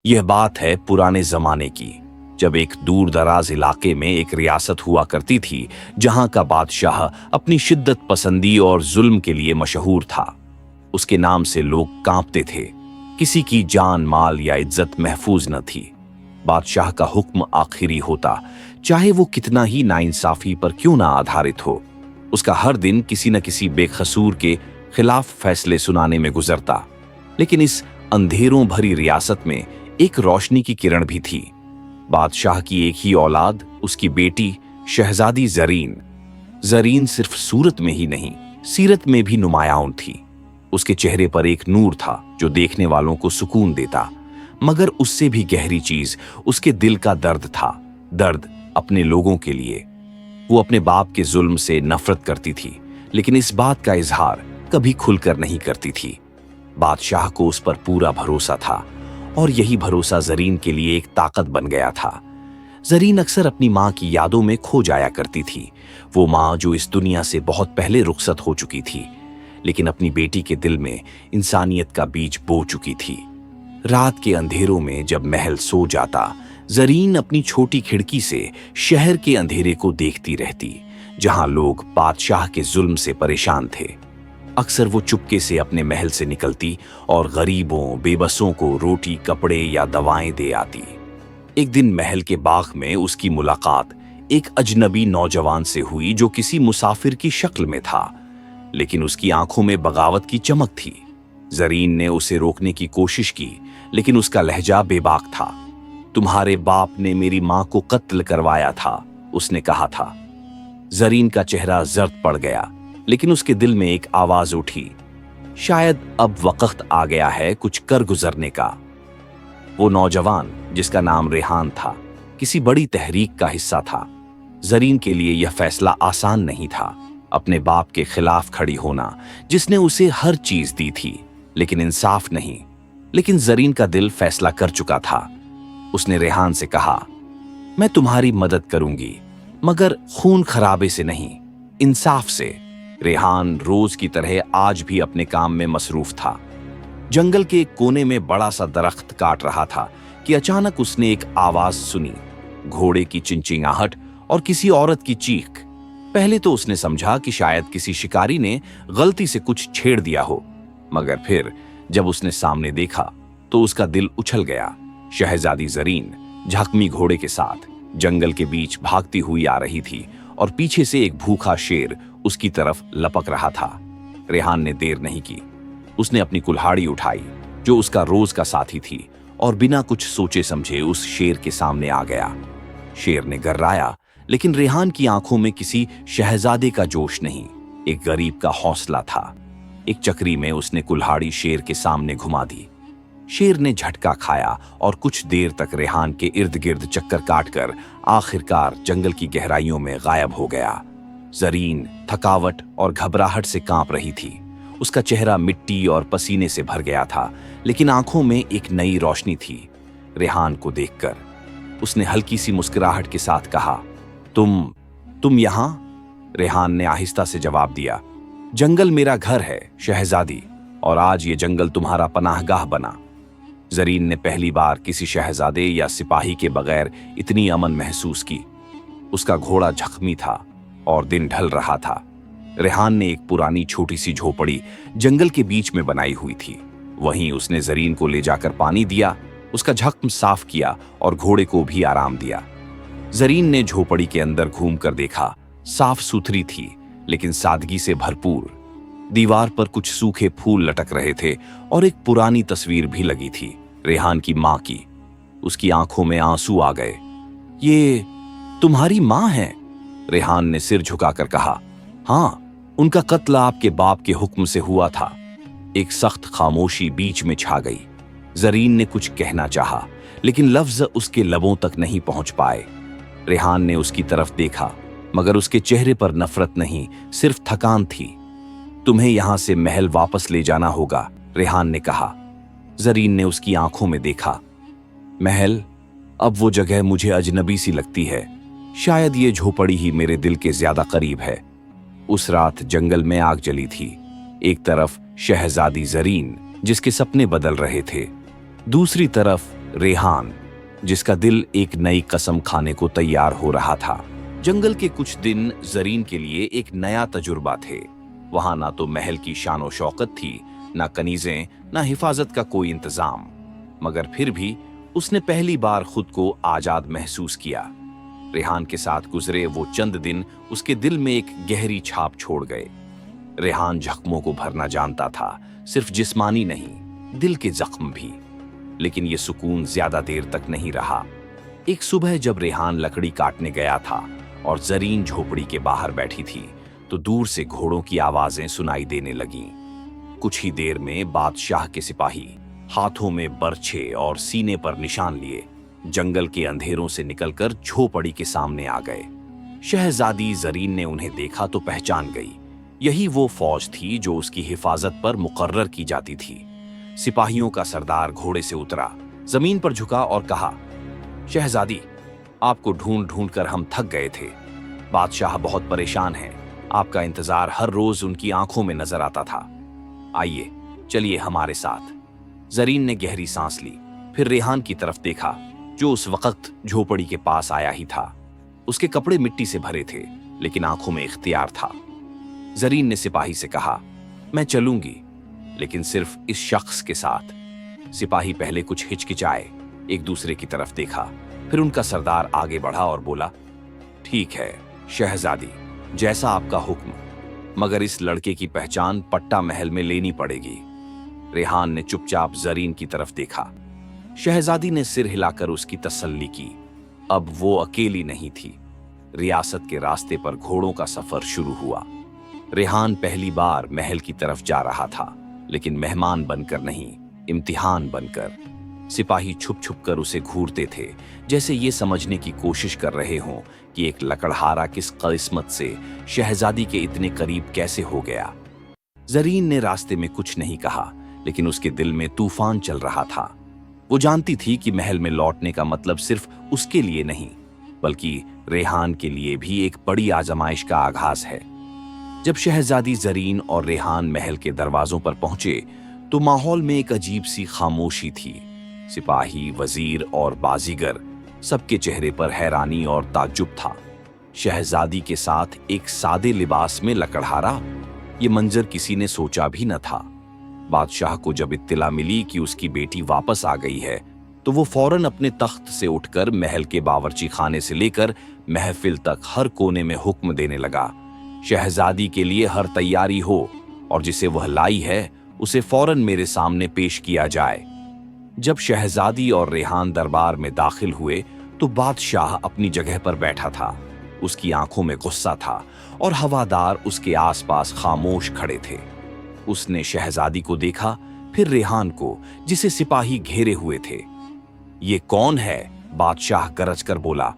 यह बात है पुराने जमाने की, जब एक दूर दराज इलाके में एक रियासत हुआ करती थी जहां का बादशाह अपनी शिद्दत पसंदी और जुल्म के लिए मशहूर था। उसके नाम से लोग कांपते थे। किसी की जान माल या इज्जत महफूज न थी। बादशाह का हुक्म आखिरी होता, चाहे वो कितना ही नाइंसाफी पर क्यों ना आधारित हो। उसका हर दिन किसी न किसी बेकसूर के खिलाफ फैसले सुनाने में गुजरता। लेकिन इस अंधेरों भरी रियासत में एक रोशनी की किरण भी थी। बादशाह की एक ही औलाद, उसकी बेटी शहजादी जरीन। जरीन सिर्फ सूरत में ही नहीं, सीरत में भी नुमायां थी। उसके चेहरे पर एक नूर था जो देखने वालों को सुकून देता, मगर उससे भी गहरी चीज उसके दिल का दर्द था। दर्द अपने लोगों के लिए। वो अपने बाप के जुल्म से नफरत करती थी, लेकिन इस बात का इजहार कभी खुलकर नहीं करती थी। बादशाह को उस पर पूरा भरोसा था, और यही भरोसा जरीन के लिए एक ताकत बन गया था। जरीन अक्सर अपनी माँ की यादों में खो जाया करती थी, वो माँ जो इस दुनिया से बहुत पहले रुखसत हो चुकी थी, लेकिन अपनी बेटी के दिल में इंसानियत का बीज बो चुकी थी। रात के अंधेरों में जब महल सो जाता, जरीन अपनी छोटी खिड़की से शहर के अंधेरे को देखती रहती, जहां लोग बादशाह के जुल्म से परेशान थे। अक्सर वो चुपके से अपने महल से निकलती और गरीबों बेबसों को रोटी, कपड़े या दवाएं दे आती। एक दिन महल के बाग में उसकी मुलाकात एक अजनबी नौजवान से हुई जो किसी मुसाफिर की शक्ल में था, लेकिन उसकी आंखों में बगावत की चमक थी। जरीन ने उसे रोकने की कोशिश की, लेकिन उसका लहजा बेबाक था। तुम्हारे बाप ने मेरी मां को कत्ल करवाया था, उसने कहा था। जरीन का चेहरा जर्द पड़ गया, लेकिन उसके दिल में एक आवाज उठी, शायद अब वक्त आ गया है कुछ कर गुजरने का। वो नौजवान, जिसका नाम रेहान था, किसी बड़ी तहरीक का हिस्सा था। जरीन के लिए यह फैसला आसान नहीं था, अपने बाप के खिलाफ खड़ी होना, जिसने उसे हर चीज दी थी, लेकिन इंसाफ नहीं। लेकिन जरीन का दिल फैसला कर चुका था। उसने रेहान से कहा, मैं तुम्हारी मदद करूंगी, मगर खून खराबे से नहीं, इंसाफ से। रेहान रोज की तरह आज भी अपने काम में मसरूफ था। जंगल के एक कोने में बड़ा सा दरख्त काट रहा था कि अचानक उसने एक आवाज सुनी, घोड़े की चिंचिंगाहट और किसी औरत की चीख। पहले तो उसने समझा कि शायद किसी शिकारी ने गलती से कुछ छेड़ दिया हो, मगर फिर जब उसने सामने देखा तो उसका दिल उछल गया। शहजादी जरीन झकमी घोड़े के साथ जंगल के बीच भागती हुई आ रही थी, और पीछे से एक भूखा शेर उसकी तरफ लपक रहा था। रेहान ने देर नहीं की। उसने अपनी कुल्हाड़ी उठाई, जो उसका रोज का साथी थी, और बिना कुछ सोचे समझे उस शेर के सामने आ गया। शेर ने गर्राया, लेकिन रेहान की आंखों में किसी शहजादे का जोश नहीं, एक गरीब का हौसला था। एक चक्री में उसने कुल्हाड़ी शेर के सामने घुमा दी। शेर ने झटका खाया और कुछ देर तक रेहान के इर्द गिर्द चक्कर काटकर आखिरकार जंगल की गहराइयों में गायब हो गया। जरीन थकावट और घबराहट से कांप रही थी। उसका चेहरा मिट्टी और पसीने से भर गया था, लेकिन आंखों में एक नई रोशनी थी। रेहान को देखकर उसने हल्की सी मुस्कुराहट के साथ कहा, तुम यहां? रेहान ने आहिस्ता से जवाब दिया, जंगल मेरा घर है शहजादी, और आज ये जंगल तुम्हारा पनाहगाह बना। जरीन ने पहली बार किसी शहजादे या सिपाही के बगैर इतनी अमन महसूस की। उसका घोड़ा जख्मी था और दिन ढल रहा था। रेहान ने एक पुरानी छोटी सी झोपड़ी जंगल के बीच में बनाई हुई थी। वहीं उसने जरीन को ले जाकर पानी दिया, उसका जख्म साफ किया और घोड़े को भी आराम दिया। जरीन ने झोपड़ी के अंदर घूमकर देखा। साफ सुथरी थी, लेकिन सादगी से भरपूर। दीवार पर कुछ सूखे फूल लटक रहे थे और एक पुरानी तस्वीर भी लगी थी, रेहान की मां की। उसकी आंखों में आंसू आ गए। ये तुम्हारी मां है? रेहान ने सिर झुकाकर कहा, हाँ, उनका कत्ल आपके बाप के हुक्म से हुआ था। एक सख्त खामोशी बीच में छा गई। जरीन ने कुछ कहना चाहा, लेकिन लफ्ज उसके लबों तक नहीं पहुंच पाए। रेहान ने उसकी तरफ देखा, मगर उसके चेहरे पर नफरत नहीं, सिर्फ थकान थी। तुम्हें यहां से महल वापस ले जाना होगा, रेहान ने कहा। जरीन ने उसकी आंखों में देखा। महल? अब वो जगह मुझे अजनबी सी लगती है। शायद ये झोपड़ी ही मेरे दिल के ज्यादा करीब है। उस रात जंगल में आग जली थी। एक तरफ शहजादी जरीन, जिसके सपने बदल रहे थे, दूसरी तरफ रेहान, जिसका दिल एक नई कसम खाने को तैयार हो रहा था। जंगल के कुछ दिन जरीन के लिए एक नया तजुर्बा थे। वहां ना तो महल की शानो शौकत थी, ना कनीजें, ना हिफाजत का कोई इंतजाम, मगर फिर भी उसने पहली बार खुद को आजाद महसूस किया। रेहान के साथ गुजरे वो चंद दिन उसके दिल में एक गहरी छाप छोड़ गए। रेहान जख्मों को भरना जानता था, सिर्फ जिस्मानी नहीं, दिल के जख्म भी। लेकिन ये सुकून ज्यादा देर तक नहीं रहा। एक सुबह जब रेहान लकड़ी काटने गया था और जरीन झोपड़ी के बाहर बैठी थी, तो दूर से घोड़ों की आवाजें सुनाई देने लगीं। कुछ ही देर में बादशाह के सिपाही हाथों में बर्छे और सीने पर निशान लिए जंगल के अंधेरों से निकलकर झोपड़ी के सामने आ गए। शहजादी जरीन ने उन्हें देखा तो पहचान गई। यही वो फौज थी जो उसकी हिफाजत पर मुकर्रर की जाती थी। सिपाहियों का सरदार घोड़े से उतरा, जमीन पर झुका और कहा, शहजादी, आपको ढूंढ ढूंढ कर हम थक गए थे। बादशाह बहुत परेशान हैं। आपका इंतजार हर रोज उनकी आंखों में नजर आता था। आइए, चलिए हमारे साथ। जरीन ने गहरी सांस ली, फिर रेहान की तरफ देखा, जो उस वक्त झोपड़ी के पास आया ही था। उसके कपड़े मिट्टी से भरे थे, लेकिन आंखों में इख्तियार था। जरीन ने सिपाही से कहा, मैं चलूंगी, लेकिन सिर्फ इस शख्स के साथ। सिपाही पहले कुछ हिचकिचाए, एक दूसरे की तरफ देखा, फिर उनका सरदार आगे बढ़ा और बोला, ठीक है शहजादी, जैसा आपका हुक्म, मगर इस लड़के की पहचान पट्टा महल में लेनी पड़ेगी। रेहान ने चुपचाप जरीन की तरफ देखा। शहजादी ने सिर हिलाकर उसकी तसल्ली की। अब वो अकेली नहीं थी। रियासत के रास्ते पर घोड़ों का सफर शुरू हुआ। रेहान पहली बार महल की तरफ जा रहा था, लेकिन मेहमान बनकर नहीं, इम्तिहान बनकर। सिपाही छुप छुप कर उसे घूरते थे, जैसे ये समझने की कोशिश कर रहे हों कि एक लकड़हारा किस किस्मत से शहजादी के इतने करीब कैसे हो गया। जरीन ने रास्ते में कुछ नहीं कहा, लेकिन उसके दिल में तूफान चल रहा था। वो जानती थी कि महल में लौटने का मतलब सिर्फ उसके लिए नहीं, बल्कि रेहान के लिए भी एक बड़ी आजमाइश का आगाज है। जब शहजादी जरीन और रेहान महल के दरवाजों पर पहुंचे, तो माहौल में एक अजीब सी खामोशी थी। सिपाही, वजीर और बाजीगर, सबके चेहरे पर हैरानी और ताज्जुब था। शहजादी के साथ एक सादे लिबास में लकड़हारा, ये मंजर किसी ने सोचा भी न था। बादशाह को जब इत्तिला मिली कि उसकी बेटी वापस आ गई है, तो वो फौरन अपने तख्त से उठकर महल के बावर्ची खाने से लेकर महफिल तक हर कोने में हुक्म देने लगा, शहजादी के लिए हर तैयारी हो और जिसे वह लाई है उसे फौरन मेरे सामने पेश किया जाए। जब शहजादी और रेहान दरबार में दाखिल हुए, तो बादशाह अपनी जगह पर बैठा था। उसकी आंखों में गुस्सा था और हवादार उसके आसपास खामोश खड़े थे। उसने शहजादी को देखा, फिर रेहान को, जिसे सिपाही घेरे हुए थे। ये कौन है? बादशाह गरज कर बोला,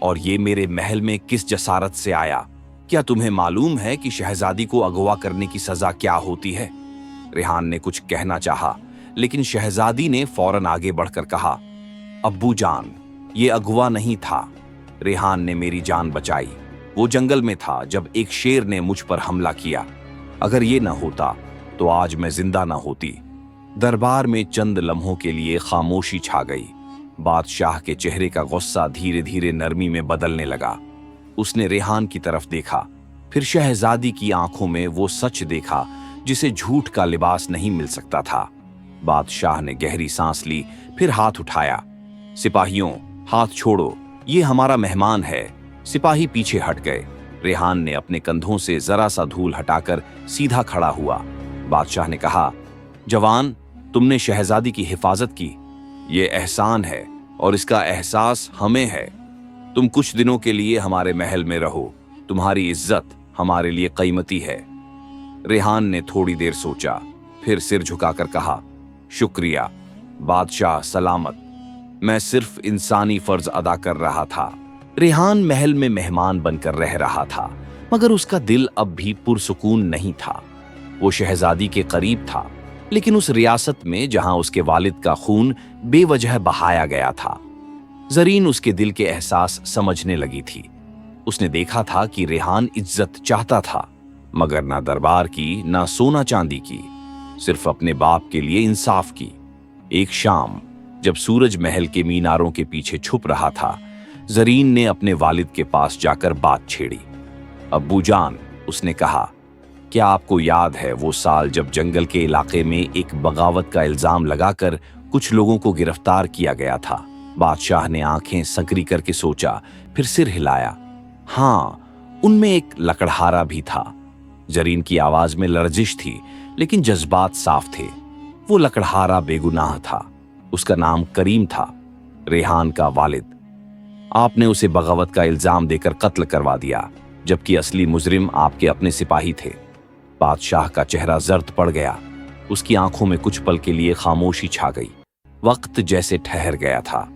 और ये मेरे महल में किस जसारत से आया? क्या तुम्हें मालूम है कि शहजादी को अगवा करने की सजा क्या होती है? रेहान ने कुछ कहना चाहा, लेकिन शहजादी ने फौरन आगे बढ़कर कहा, अब्बू जान, ये अगवा नहीं था। रेहान ने मेरी जान बचाई। वो जंगल में था जब एक शेर ने मुझ पर हमला किया। अगर ये न होता तो आज मैं जिंदा न होती। दरबार में चंद लम्हों के लिए खामोशी छा गई। बादशाह के चेहरे का गुस्सा धीरे धीरे नरमी में बदलने लगा। उसने रेहान की तरफ देखा, फिर शहजादी की आंखों में वो सच देखा जिसे झूठ का लिबास नहीं मिल सकता था। बादशाह ने गहरी सांस ली, फिर हाथ उठाया। सिपाहियों, हाथ छोड़ो, ये हमारा मेहमान है। सिपाही पीछे हट गए। रेहान ने अपने कंधों से जरा सा धूल हटाकर सीधा खड़ा हुआ। बादशाह ने कहा, जवान, तुमने शहजादी की हिफाजत की, ये एहसान है और इसका एहसास हमें है। तुम कुछ दिनों के लिए हमारे महल में रहो। तुम्हारी इज्जत हमारे लिए कीमती है। रेहान ने थोड़ी देर सोचा, फिर सिर झुकाकर कहा, शुक्रिया बादशाह, सलामत। मैं सिर्फ इंसानी फर्ज अदा कर रहा था। रेहान महल में मेहमान बनकर रह रहा था, मगर उसका दिल अब भी पुरसुकून नहीं था। वो शहजादी के करीब था, लेकिन उस रियासत में जहां उसके वालिद का खून बेवजह बहाया गया था। जरीन उसके दिल के एहसास समझने लगी थी। उसने देखा था कि रेहान इज्जत चाहता था, मगर ना दरबार की, ना सोना चांदी की, सिर्फ अपने बाप के लिए इंसाफ की। एक शाम जब सूरज महल के मीनारों के पीछे छुप रहा था, जरीन ने अपने वालिद के पास जाकर बात छेड़ी। अब्बू जान, उसने कहा, क्या आपको याद है वो साल जब जंगल के इलाके में एक बगावत का इल्जाम लगाकर कुछ लोगों को गिरफ्तार किया गया था? बादशाह ने आंखें संकरी करके सोचा, फिर सिर हिलाया। हाँ, उनमें एक लकड़हारा भी था। जरीन की आवाज में लर्जिश थी, लेकिन जज्बात साफ थे। वो लकड़हारा बेगुनाह था। उसका नाम करीम था, रेहान का वालिद। आपने उसे बगावत का इल्जाम देकर कत्ल करवा दिया, जबकि असली मुजरिम आपके अपने सिपाही थे। बादशाह का चेहरा जर्द पड़ गया। उसकी आंखों में कुछ पल के लिए खामोशी छा गई। वक्त जैसे ठहर गया था।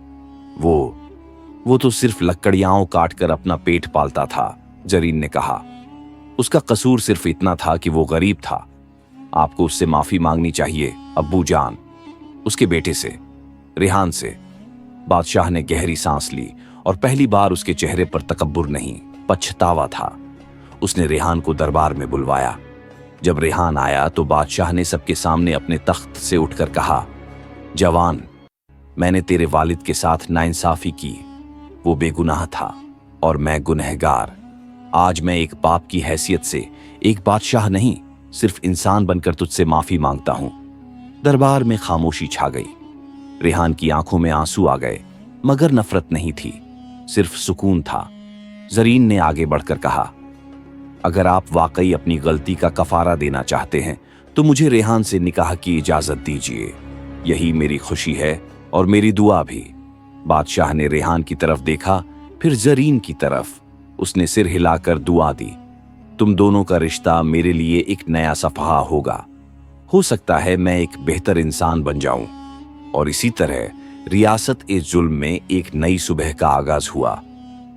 वो तो सिर्फ लकड़ियाओं काटकर अपना पेट पालता था, जरीन ने कहा। उसका कसूर सिर्फ इतना था कि वो गरीब था। आपको उससे माफी मांगनी चाहिए अब्बू जान, उसके बेटे से, रेहान से। बादशाह ने गहरी सांस ली और पहली बार उसके चेहरे पर तकब्बुर नहीं, पछतावा था। उसने रेहान को दरबार में बुलवाया। जब रेहान आया तो बादशाह ने सबके सामने अपने तख्त से उठकर कहा, जवान, मैंने तेरे वालिद के साथ नाइंसाफी की। वो बेगुनाह था और मैं गुनहगार। आज मैं एक बाप की हैसियत से, एक बादशाह नहीं, सिर्फ इंसान बनकर तुझसे माफी मांगता हूं। दरबार में खामोशी छा गई। रेहान की आंखों में आंसू आ गए, मगर नफरत नहीं थी, सिर्फ सुकून था। जरीन ने आगे बढ़कर कहा, अगर आप वाकई अपनी गलती का कफारा देना चाहते हैं तो मुझे रेहान से निकाह की इजाजत दीजिए। यही मेरी खुशी है और मेरी दुआ भी। बादशाह ने रेहान की तरफ देखा, फिर जरीन की तरफ। उसने सिर हिलाकर दुआ दी। तुम दोनों का रिश्ता मेरे लिए एक नया सफहा होगा। हो सकता है मैं एक बेहतर इंसान बन जाऊं। और इसी तरह रियासत ए जुल्म में एक नई सुबह का आगाज हुआ,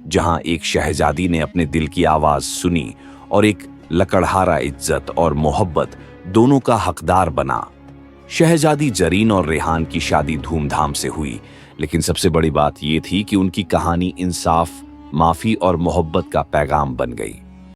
जहां एक शहजादी ने अपने दिल की आवाज सुनी और एक लकड़हारा इज्जत और मोहब्बत दोनों का हकदार बना। शहजादी जरीन और रेहान की शादी धूमधाम से हुई, लेकिन सबसे बड़ी बात यह थी कि उनकी कहानी इंसाफ, माफी और मोहब्बत का पैगाम बन गई।